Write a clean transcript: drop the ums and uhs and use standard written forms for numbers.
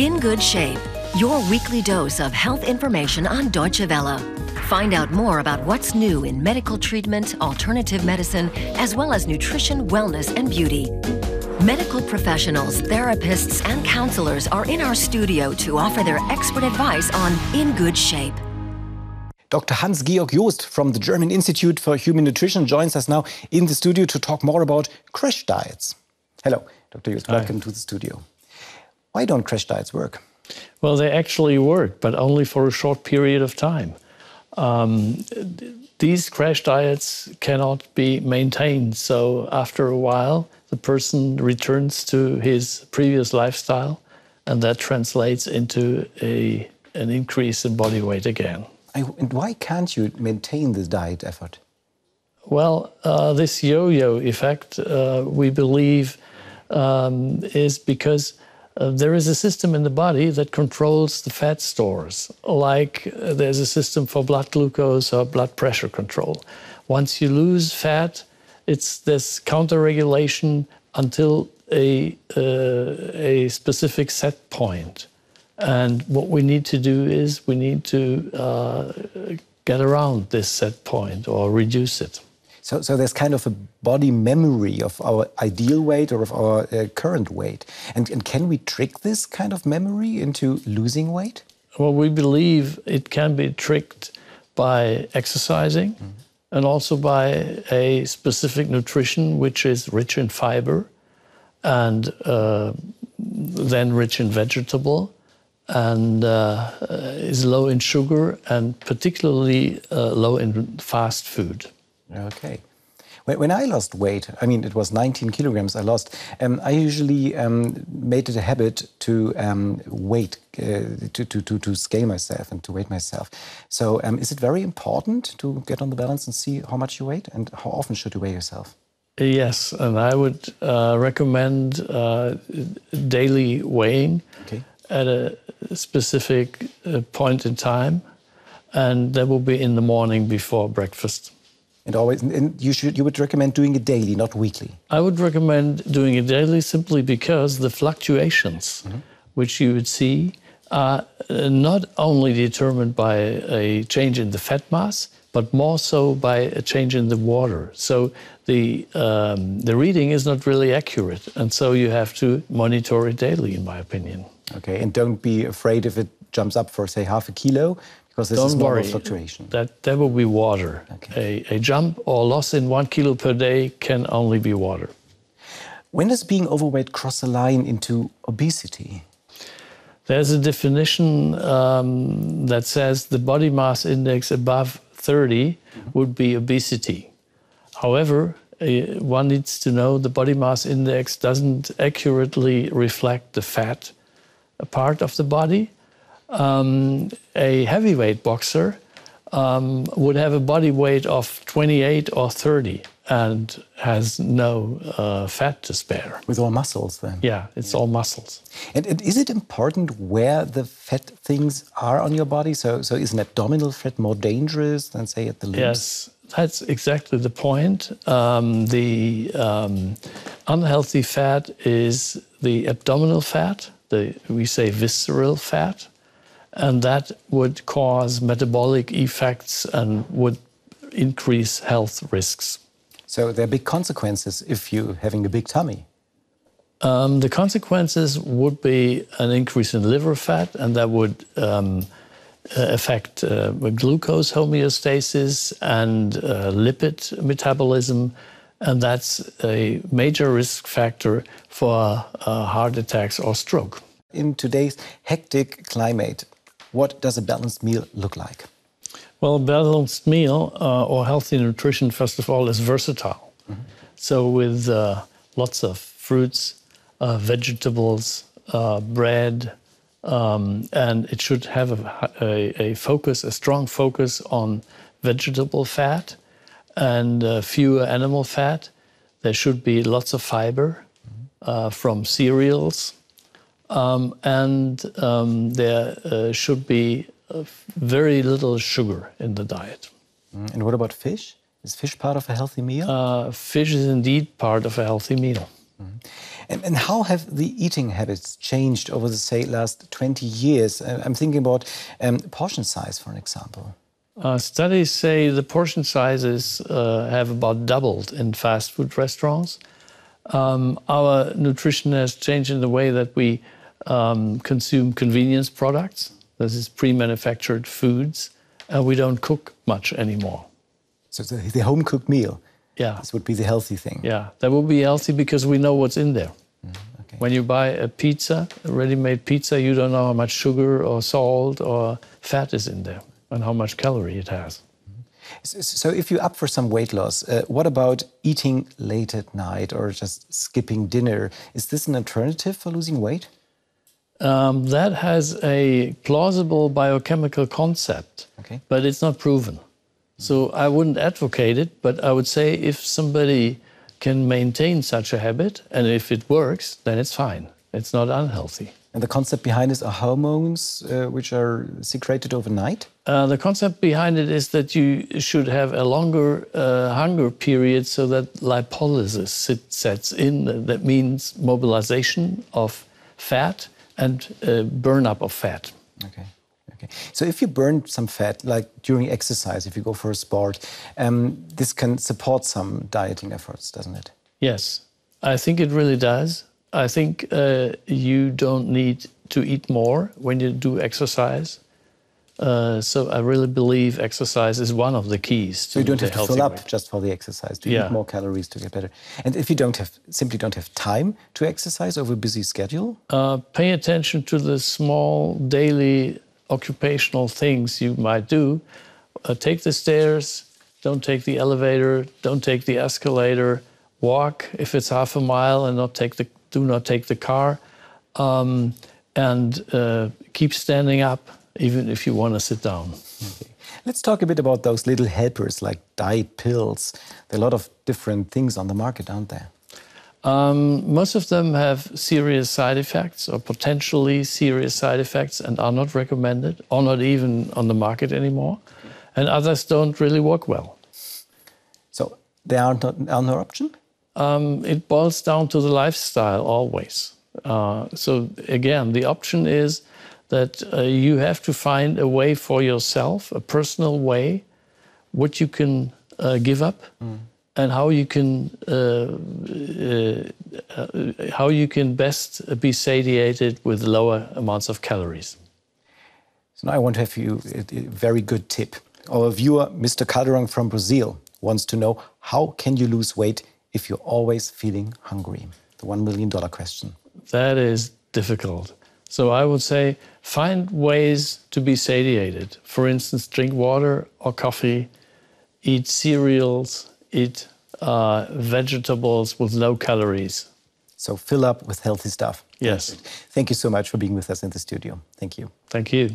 In Good Shape, your weekly dose of health information on Deutsche Welle. Find out more about what's new in medical treatment, alternative medicine, as well as nutrition, wellness, and beauty. Medical professionals, therapists, and counselors are in our studio to offer their expert advice on In Good Shape. Dr. Hans-Georg Joost from the German Institute for Human Nutrition joins us now in the studio to talk more about crash diets. Hello, Dr. Joost, welcome to the studio. Why don't crash diets work? Well, they actually work, but only for a short period of time. These crash diets cannot be maintained, so after a while, the person returns to his previous lifestyle, and that translates into an increase in body weight again. And why can't you maintain this diet effort? Well, this yo-yo effect, we believe, is because there is a system in the body that controls the fat stores, like there's a system for blood glucose or blood pressure control. Once you lose fat, it's this counter-regulation until a specific set point. And what we need to do is we need to get around this set point or reduce it. So there's kind of a body memory of our ideal weight or of our current weight. And can we trick this kind of memory into losing weight? Well, we believe it can be tricked by exercising and also by a specific nutrition which is rich in fiber and then rich in vegetable and is low in sugar and particularly low in fast food. Okay. When I lost weight, I mean, it was 19 kilograms I lost, I usually made it a habit to to scale myself and to weigh myself. So is it very important to get on the balance and see how much you weigh and how often should you weigh yourself? Yes, and I would recommend daily weighing at a specific point in time, and that will be in the morning before breakfast. And you would recommend doing it daily, not weekly? I would recommend doing it daily simply because the fluctuations which you would see are not only determined by a change in the fat mass, but more so by a change in the water. So the reading is not really accurate, and so you have to monitor it daily, in my opinion. Okay, and don't be afraid if it jumps up for, say, half a kilo, because this is normal fluctuation. That will be water. Okay. A jump or loss in 1 kilo per day can only be water. When does being overweight cross a line into obesity? There's a definition that says the body mass index above 30 would be obesity. However, one needs to know the body mass index doesn't accurately reflect the fat part of the body. A heavyweight boxer would have a body weight of 28 or 30 and has no fat to spare. With all muscles then? Yeah, it's all muscles. And is it important where the fat things are on your body? So is an abdominal fat more dangerous than, say, at the limbs? Yes, that's exactly the point. The unhealthy fat is the abdominal fat, we say visceral fat, and that would cause metabolic effects and would increase health risks. So there are big consequences if you're having a big tummy. The consequences would be an increase in liver fat, and that would affect glucose homeostasis and lipid metabolism, and that's a major risk factor for heart attacks or stroke. In today's hectic climate, what does a balanced meal look like? Well, a balanced meal or healthy nutrition, first of all, is versatile. So with lots of fruits, vegetables, bread, and it should have a strong focus on vegetable fat and fewer animal fat. There should be lots of fiber from cereals, and there should be very little sugar in the diet. And what about fish? Is fish part of a healthy meal? Fish is indeed part of a healthy meal. And how have the eating habits changed over the, say, last 20 years? I'm thinking about portion size, for an example. Studies say the portion sizes have about doubled in fast food restaurants. Our nutrition has changed in the way that we consume convenience products. This is pre-manufactured foods. We don't cook much anymore. So the home-cooked meal, this would be the healthy thing. Yeah, that would be healthy because we know what's in there. Okay. When you buy a pizza, a ready-made pizza, you don't know how much sugar or salt or fat is in there and how much calorie it has. So if you're up for some weight loss, what about eating late at night or just skipping dinner? Is this an alternative for losing weight? That has a plausible biochemical concept, but it's not proven. So I wouldn't advocate it, but I would say if somebody can maintain such a habit, and if it works, then it's fine. It's not unhealthy. And the concept behind this are hormones which are secreted overnight? The concept behind it is that you should have a longer hunger period so that lipolysis sets in. That means mobilization of fat and burn up of fat. Okay. So if you burn some fat, like during exercise, if you go for a sport, this can support some dieting efforts, doesn't it? Yes, I think it really does. I think you don't need to eat more when you do exercise. So I really believe exercise is one of the keys to So you don't have to fill up weight. just for the exercise, to eat more calories to get better. And if you simply don't have time to exercise over a busy schedule? Pay attention to the small daily occupational things you might do. Take the stairs, don't take the elevator, don't take the escalator, walk if it's half a mile and do not take the car, and keep standing up even if you want to sit down. Okay. Let's talk a bit about those little helpers like diet pills. There are a lot of different things on the market, aren't there? Most of them have serious side effects or potentially serious side effects and are not recommended or not even on the market anymore. And others don't really work well. So they are no option? It boils down to the lifestyle always. So again, the option is that you have to find a way for yourself, a personal way, what you can give up. And how you can best be satiated with lower amounts of calories. So now I want to have you a very good tip. Our viewer, Mr. Calderón from Brazil, wants to know how can you lose weight if you're always feeling hungry? The $1 million question. That is difficult. So I would say find ways to be satiated. For instance, drink water or coffee, eat cereals, eat vegetables with low calories. So fill up with healthy stuff. Yes. Thank you so much for being with us in the studio. Thank you. Thank you.